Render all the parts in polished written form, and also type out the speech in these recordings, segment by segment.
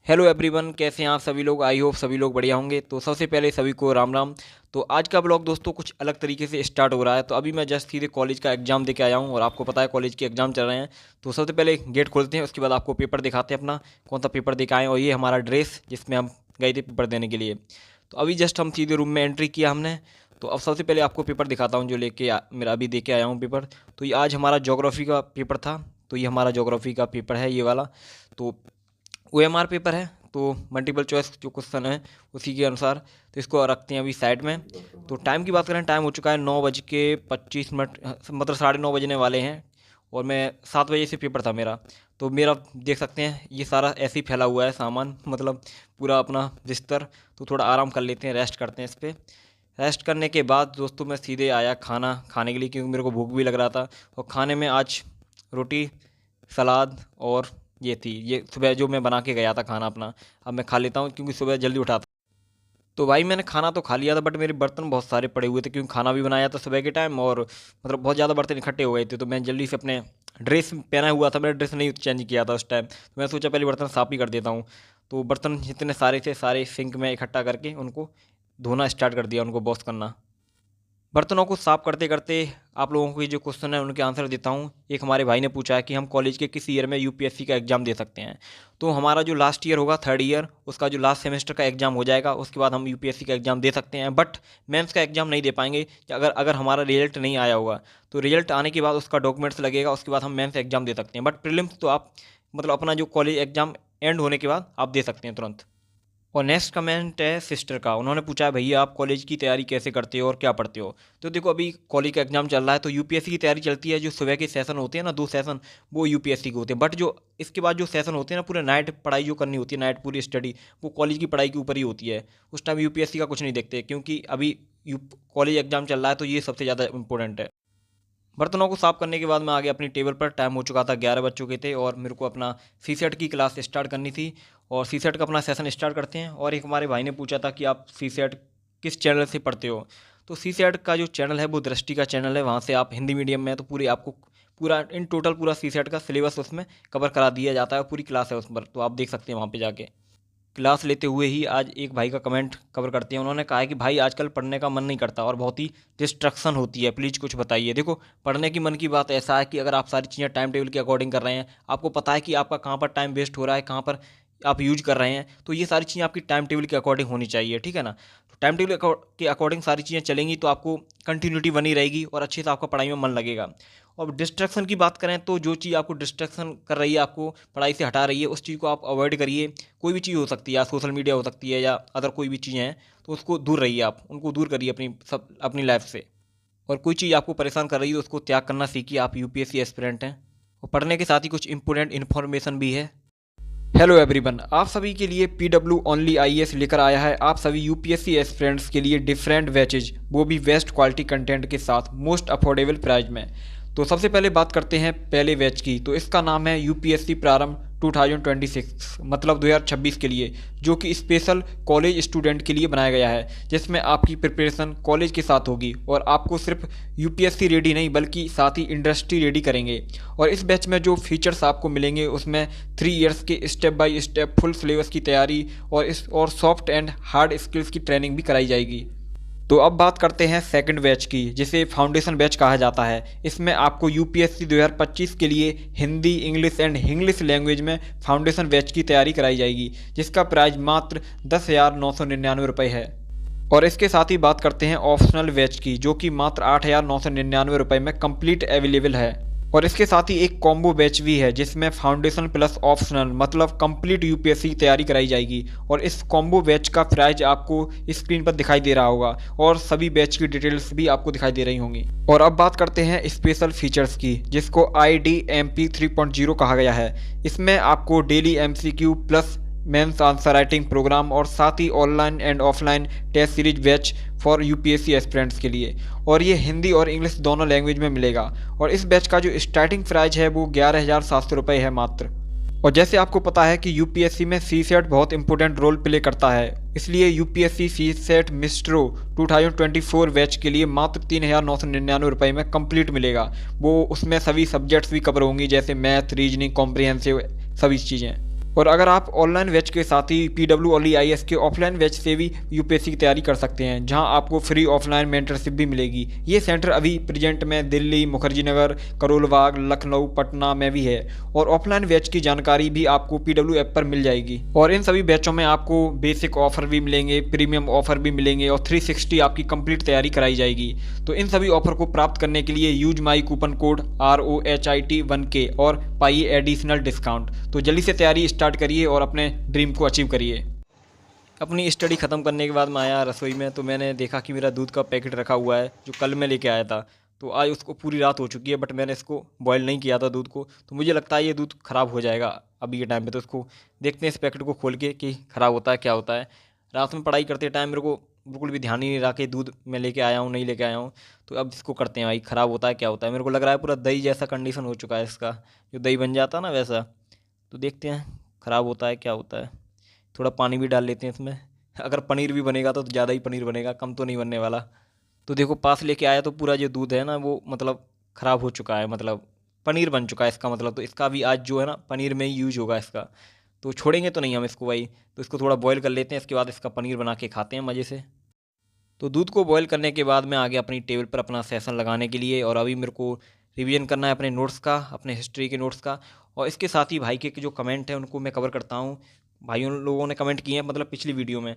Hello everyone, कैसे हैं आप सभी लोग। आई होप सभी लोग बढ़िया होंगे। तो सबसे पहले सभी को राम राम। तो आज का ब्लॉग दोस्तों कुछ अलग तरीके से स्टार्ट हो रहा है। तो अभी मैं जस्ट सीधे कॉलेज का एग्ज़ाम दे के आया हूँ और आपको पता है कॉलेज के एग्ज़ाम चल रहे हैं। तो सबसे पहले गेट खोलते हैं, उसके बाद आपको पेपर दिखाते हैं अपना कौन सा पेपर दे के आए हैं। और ये हमारा ड्रेस जिसमें हम गए थे पेपर देने के लिए। तो अभी जस्ट हम सीधे रूम में एंट्री किया हमने। तो अब सबसे पहले आपको पेपर दिखाता हूँ जो मेरा अभी दे के आया हूँ पेपर। तो ये आज हमारा ज्योग्राफी का पेपर था। तो ये हमारा ज्योग्राफी का पेपर है ये वाला। तो OMR पेपर है, तो मल्टीपल चॉइस जो क्वेश्चन है उसी के अनुसार। तो इसको रखते हैं अभी साइड में। तो टाइम की बात करें, टाइम हो चुका है 9:25, मतलब 9:30 बजने वाले हैं। और मैं 7 बजे से पेपर था मेरा। तो मेरा देख सकते हैं ये सारा ऐसे ही फैला हुआ है सामान, मतलब पूरा अपना बिस्तर। तो थोड़ा आराम कर लेते हैं, रेस्ट करते हैं इस पर। रेस्ट करने के बाद दोस्तों मैं सीधे आया खाना खाने के लिए, क्योंकि मेरे को भूख भी लग रहा था। और खाने में आज रोटी, सलाद और ये थी, ये सुबह जो मैं बना के गया था खाना अपना। अब मैं खा लेता हूँ क्योंकि सुबह जल्दी उठा था। तो भाई मैंने खाना तो खा लिया था, बट मेरे बर्तन बहुत सारे पड़े हुए थे क्योंकि खाना भी बनाया था सुबह के टाइम। और मतलब बहुत ज़्यादा बर्तन इकट्ठे हो गए थे। तो मैं जल्दी से अपने ड्रेस पहना हुआ था, मैंने ड्रेस नहीं चेंज किया था उस टाइम। तो मैं सोचा पहले बर्तन साफ़ ही कर देता हूँ। तो बर्तन जितने सारे थे सारे सिंक में इकट्ठा करके उनको धोना स्टार्ट कर दिया, उनको वॉश करना। बर्तनों को साफ करते करते आप लोगों को ये जो क्वेश्चन है उनके आंसर देता हूँ। एक हमारे भाई ने पूछा है कि हम कॉलेज के किस ईयर में यूपीएससी का एग्ज़ाम दे सकते हैं। तो हमारा जो लास्ट ईयर होगा, थर्ड ईयर, उसका जो लास्ट सेमेस्टर का एग्ज़ाम हो जाएगा, उसके बाद हम यूपीएससी का एग्ज़ाम दे सकते हैं। बट मेंस का एग्ज़ाम नहीं दे पाएंगे कि अगर अगर हमारा रिजल्ट नहीं आया होगा। तो रिजल्ट आने के बाद उसका डॉक्यूमेंट्स लगेगा, उसके बाद हम मेंस एग्ज़ाम दे सकते हैं। बट प्रीलिम्स तो आप मतलब अपना जो कॉलेज एग्ज़ाम एंड होने के बाद आप दे सकते हैं तुरंत। और नेक्स्ट कमेंट है सिस्टर का। उन्होंने पूछा है भैया आप कॉलेज की तैयारी कैसे करते हो और क्या पढ़ते हो। तो देखो अभी कॉलेज का एग्जाम चल रहा है, तो यूपीएससी की तैयारी चलती है। जो सुबह के सेशन होते हैं ना, 2 सेशन, वो यूपीएससी के होते हैं। बट जो इसके बाद जो सेशन होते हैं ना, पूरे नाइट पढ़ाई जो करनी होती है, नाइट पूरी स्टडी, वो कॉलेज की पढ़ाई के ऊपर ही होती है। उस टाइम यूपीएससी का कुछ नहीं देखते, क्योंकि अभी यू कॉलेज एग्जाम चल रहा है। तो ये सबसे ज़्यादा इंपॉर्टेंट है। बर्तनों को साफ करने के बाद मैं आ गया अपनी टेबल पर। टाइम हो चुका था, 11 बज चुके थे और मेरे को अपना सी सेट की क्लास स्टार्ट करनी थी। और सी सेट का अपना सेशन स्टार्ट करते हैं। और एक हमारे भाई ने पूछा था कि आप सी सेट किस चैनल से पढ़ते हो। तो सी सेट का जो चैनल है वो दृष्टि का चैनल है। वहाँ से आप हिंदी मीडियम में, तो पूरी आपको पूरा इन टोटल पूरा सी सेट का सिलेबस उसमें कवर करा दिया जाता है। पूरी क्लास है उस पर, तो आप देख सकते हैं वहाँ पर जाके। क्लास लेते हुए ही आज एक भाई का कमेंट कवर करते हैं। उन्होंने कहा है कि भाई आजकल पढ़ने का मन नहीं करता और बहुत ही डिस्ट्रक्शन होती है, प्लीज़ कुछ बताइए। देखो, पढ़ने की मन की बात ऐसा है कि अगर आप सारी चीज़ें टाइम टेबल के अकॉर्डिंग कर रहे हैं, आपको पता है कि आपका कहाँ पर टाइम वेस्ट हो रहा है, कहाँ पर आप यूज कर रहे हैं, तो ये सारी चीज़ें आपकी टाइम टेबल के अकॉर्डिंग होनी चाहिए, ठीक है ना। तो टाइम टेबल के अकॉर्डिंग सारी चीज़ें चलेंगी तो आपको कंटिन्यूटी बनी रहेगी और अच्छे से आपका पढ़ाई में मन लगेगा। और डिस्ट्रैक्शन की बात करें तो जो चीज़ आपको डिस्ट्रैक्शन कर रही है, आपको पढ़ाई से हटा रही है, उस चीज़ को आप अवॉइड करिए। कोई भी चीज़ हो सकती है, या सोशल मीडिया हो सकती है, या अदर कोई भी चीज़ें हैं, तो उसको दूर रहिए, आप उनको दूर करिए अपनी लाइफ से। और कोई चीज़ आपको परेशान कर रही है तो उसको त्याग करना सीखिए। आप यूपीएससी एस्पिरेंट हैं। और पढ़ने के साथ ही कुछ इंपॉर्टेंट इन्फॉर्मेशन भी है। हेलो एवरीवन, आप सभी के लिए पीडब्ल्यू ओनली आईएएस लेकर आया है। आप सभी यूपीएससी एस्पिरेंट्स के लिए डिफरेंट बैचेज, वो भी बेस्ट क्वालिटी कंटेंट के साथ मोस्ट अफोर्डेबल प्राइस में। तो सबसे पहले बात करते हैं पहले बैच की। तो इसका नाम है यूपीएससी प्रारंभ 2026, मतलब 2026 के लिए, जो कि स्पेशल कॉलेज स्टूडेंट के लिए बनाया गया है, जिसमें आपकी प्रिपरेशन कॉलेज के साथ होगी और आपको सिर्फ यूपीएससी रेडी नहीं बल्कि साथ ही इंडस्ट्री रेडी करेंगे। और इस बैच में जो फीचर्स आपको मिलेंगे उसमें 3 इयर्स के step by step full syllabus की तैयारी और सॉफ्ट एंड हार्ड स्किल्स की ट्रेनिंग भी कराई जाएगी। तो अब बात करते हैं सेकंड बैच की, जिसे फाउंडेशन बैच कहा जाता है। इसमें आपको यूपीएससी 2025 के लिए Hindi, English and English language में फाउंडेशन बैच की तैयारी कराई जाएगी, जिसका प्राइस मात्र 10,999 रुपये है। और इसके साथ ही बात करते हैं ऑप्शनल बैच की, जो कि मात्र 8,999 रुपये में कंप्लीट अवेलेबल है। और इसके साथ ही एक कॉम्बो बैच भी है, जिसमें फाउंडेशन प्लस ऑप्शनल मतलब कंप्लीट यूपीएससी की तैयारी कराई जाएगी। और इस कॉम्बो बैच का प्राइस आपको स्क्रीन पर दिखाई दे रहा होगा और सभी बैच की डिटेल्स भी आपको दिखाई दे रही होंगी। और अब बात करते हैं स्पेशल फीचर्स की, जिसको IDMP 3.0 कहा गया है। इसमें आपको daily MCQ plus mains answer writing programme और साथ ही online and offline test series batch for UPSC aspirants के लिए, और ये हिंदी और इंग्लिश दोनों लैंग्वेज में मिलेगा। और इस बैच का जो स्टार्टिंग प्राइस है वो 11,700 रुपये है मात्र। और जैसे आपको पता है कि यूपीएससी में सी सेट बहुत इंपॉर्टेंट रोल प्ले करता है, इसलिए UPSC CSAT maestro 2024 batch के लिए मात्र 3,999 रुपये में कंप्लीट मिलेगा। वो उसमें सभी सब्जेक्ट्स भी कवर होंगी, जैसे मैथ, रीजनिंग, कॉम्प्रिहेंसिव, सभी चीज़ें। और अगर आप ऑनलाइन बैच के साथ ही PWLEIS के ऑफलाइन बैच से भी यूपीएससी की तैयारी कर सकते हैं, जहां आपको फ्री ऑफलाइन मेंटरशिप भी मिलेगी। ये सेंटर अभी प्रेजेंट में दिल्ली, मुखर्जी नगर, करोल बाग, लखनऊ, पटना में भी है। और ऑफलाइन बैच की जानकारी भी आपको PW ऐप पर मिल जाएगी। और इन सभी बैचों में आपको बेसिक ऑफर भी मिलेंगे, प्रीमियम ऑफर भी मिलेंगे और 360 आपकी कंप्लीट तैयारी कराई जाएगी। तो इन सभी ऑफर को प्राप्त करने के लिए use my coupon code ROHIT1K और पाइए एडिशनल डिस्काउंट। तो जल्दी से तैयारी स्टार्ट करिए और अपने ड्रीम को अचीव करिए। अपनी स्टडी ख़त्म करने के बाद मैं आया रसोई में, तो मैंने देखा कि मेरा दूध का पैकेट रखा हुआ है जो कल मैं लेके आया था। तो आज उसको पूरी रात हो चुकी है, बट मैंने इसको बॉयल नहीं किया था दूध को। तो मुझे लगता है ये दूध ख़राब हो जाएगा अभी के टाइम पे। तो इसको देखते हैं इस पैकेट को खोल के कि ख़राब होता है क्या होता है। रात में पढ़ाई करते टाइम मेरे को बिल्कुल भी ध्यान ही नहीं रहा कि दूध मैं लेके आया हूँ नहीं लेके आया हूँ। तो अब इसको करते हैं भाई, ख़राब होता है क्या होता है। मेरे को लग रहा है पूरा दही जैसा कंडीशन हो चुका है इसका, जो दही बन जाता है ना वैसा। तो देखते हैं ख़राब होता है क्या होता है। थोड़ा पानी भी डाल लेते हैं इसमें। अगर पनीर भी बनेगा तो ज़्यादा ही पनीर बनेगा, कम तो नहीं बनने वाला। तो देखो पास लेके आया तो पूरा जो दूध है ना वो मतलब ख़राब हो चुका है, मतलब पनीर बन चुका है इसका मतलब। तो इसका भी आज जो है ना पनीर में ही यूज होगा इसका। तो छोड़ेंगे तो नहीं हम इसको भाई। तो इसको थोड़ा बॉईल कर लेते हैं, इसके बाद इसका पनीर बना के खाते हैं मज़े से। तो दूध को बॉईल करने के बाद मैं आ गया अपनी टेबल पर अपना सेशन लगाने के लिए। और अभी मेरे को रिवीजन करना है अपने नोट्स का, अपने हिस्ट्री के नोट्स का। और इसके साथ ही भाई के जो कमेंट हैं उनको मैं कवर करता हूँ। भाइयों लोगों ने कमेंट किए हैं मतलब पिछली वीडियो में।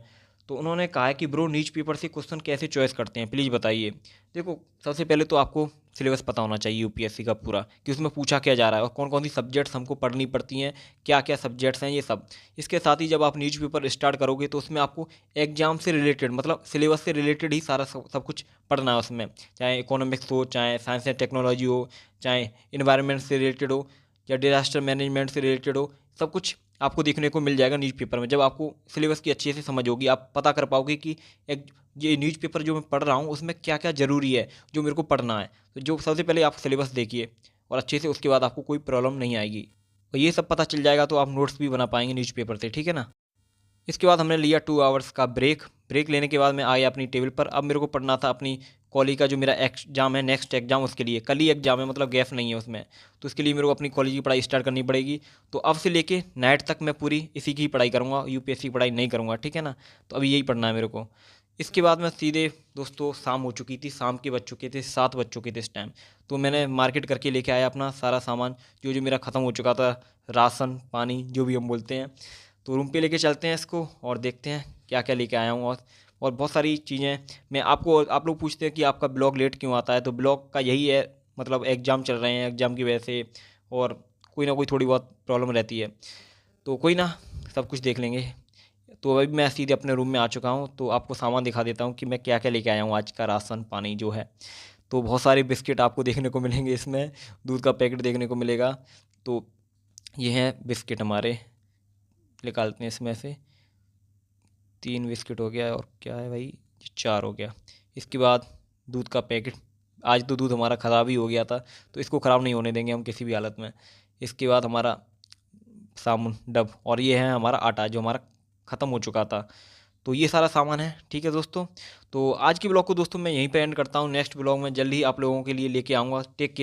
तो उन्होंने कहा है कि ब्रो न्यूज़ पेपर से क्वेश्चन कैसे चॉइस करते हैं, प्लीज़ बताइए। देखो सबसे पहले तो आपको सिलेबस पता होना चाहिए यूपीएससी का पूरा, कि उसमें पूछा क्या जा रहा है और कौन कौन सी सब्जेक्ट्स हमको पढ़नी पड़ती हैं, क्या क्या सब्जेक्ट्स हैं ये सब। इसके साथ ही जब आप न्यूज़ पेपर स्टार्ट करोगे तो उसमें आपको एग्जाम से रिलेटेड मतलब सिलेबस से रिलेटेड ही सारा सब कुछ पढ़ना है उसमें। चाहे इकोनॉमिक्स हो, चाहे साइंस एंड टेक्नोलॉजी हो, चाहे इन्वायरमेंट से रिलेटेड हो, या डिजास्टर मैनेजमेंट से रिलेटेड हो, सब कुछ आपको देखने को मिल जाएगा न्यूज़पेपर में। जब आपको सिलेबस की अच्छे से समझ होगी, आप पता कर पाओगे कि एक ये न्यूज़पेपर जो मैं पढ़ रहा हूँ उसमें क्या क्या ज़रूरी है जो मेरे को पढ़ना है। तो जो सबसे पहले आप सिलेबस देखिए और अच्छे से, उसके बाद आपको कोई प्रॉब्लम नहीं आएगी। और ये सब पता चल जाएगा तो आप नोट्स भी बना पाएंगे न्यूज़पेपर से, ठीक है ना। इसके बाद हमने लिया 2 आवर्स का ब्रेक। ब्रेक लेने के बाद मैं आया अपनी टेबल पर। अब मेरे को पढ़ना था अपनी कॉलेज का जो मेरा एग्जाम है, नेक्स्ट एग्जाम, उसके लिए कल ही एग्जाम है, मतलब गैप नहीं है उसमें। तो उसके लिए मेरे को अपनी कॉलेज की पढ़ाई स्टार्ट करनी पड़ेगी। तो अब से लेके नाइट तक मैं पूरी इसी की पढ़ाई करूँगा, यूपीएससी की पढ़ाई नहीं करूँगा, ठीक है ना। तो अभी यही पढ़ना है मेरे को। इसके बाद मैं सीधे दोस्तों, शाम हो चुकी थी, शाम के बज चुके थे 7 बज चुके थे इस टाइम। तो मैंने मार्केट करके लेके आया अपना सारा सामान जो जो मेरा ख़त्म हो चुका था, राशन पानी जो भी हम बोलते हैं। तो रूम पे लेके चलते हैं इसको और देखते हैं क्या क्या लेके आया हूँ। और बहुत सारी चीज़ें मैं आपको, आप लोग पूछते हैं कि आपका ब्लॉग लेट क्यों आता है। तो ब्लॉग का यही है, मतलब एग्ज़ाम चल रहे हैं, एग्ज़ाम की वजह से और कोई ना कोई थोड़ी बहुत प्रॉब्लम रहती है। तो कोई ना, सब कुछ देख लेंगे। तो अभी मैं सीधे अपने रूम में आ चुका हूँ। तो आपको सामान दिखा देता हूँ कि मैं क्या क्या लेके आया हूँ आज का राशन पानी जो है। तो बहुत सारे बिस्किट आपको देखने को मिलेंगे इसमें, दूध का पैकेट देखने को मिलेगा। तो ये हैं बिस्किट हमारे, निकालते हैं इसमें से। 3 बिस्किट हो गया और क्या है भाई, 4 हो गया। इसके बाद दूध का पैकेट। आज तो दूध हमारा ख़राब ही हो गया था, तो इसको ख़राब नहीं होने देंगे हम किसी भी हालत में। इसके बाद हमारा साबुन डब, और ये है हमारा आटा जो हमारा ख़त्म हो चुका था। तो ये सारा सामान है, ठीक है दोस्तों। तो आज की ब्लॉग को दोस्तों मैं यहीं पे एंड करता हूँ। नेक्स्ट ब्लॉग में जल्दी ही आप लोगों के लिए लेके आऊँगा। Take care.